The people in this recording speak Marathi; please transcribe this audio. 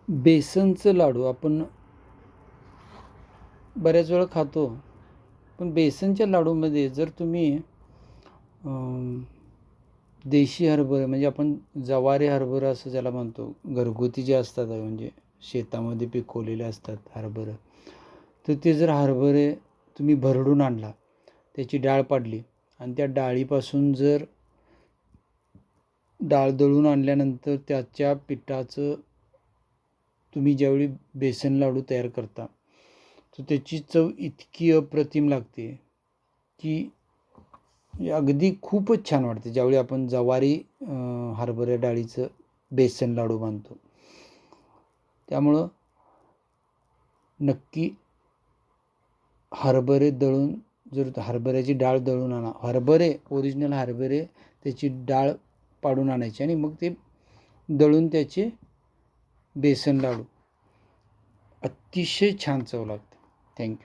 बेसनचं लाडू आपण बऱ्याच वेळा खातो, पण बेसनच्या लाडूमध्ये जर तुम्ही देशी हरभरे म्हणजे आपण जवारी हरभरा असं ज्याला म्हणतो, घरगुती जे असतात म्हणजे शेतामध्ये पिकवलेले असतात हरभरे, तर ते जर हरभरे तुम्ही भरडून आणला, त्याची डाळ पाडली आणि त्या डाळीपासून जर डाळ दळून आणल्यानंतर त्याच्या पिठाचं तुम्ही ज्यावेळी बेसन लाडू तयार करता, तर त्याची चव इतकी अप्रतिम लागते की अगदी खूपच छान वाटते ज्यावेळी आपण जवारी हरभरा डाळीचं बेसन लाडू बांधतो. त्यामुळं नक्की हरभरे दळून, जर हरभऱ्याची डाळ दळून आणा, हरभरे ओरिजिनल हरभरे त्याची डाळ पाडून आणायची आणि मग ते दळून त्याचे बेसन लाडू अतिशय छान चव लागते. थँक्यू.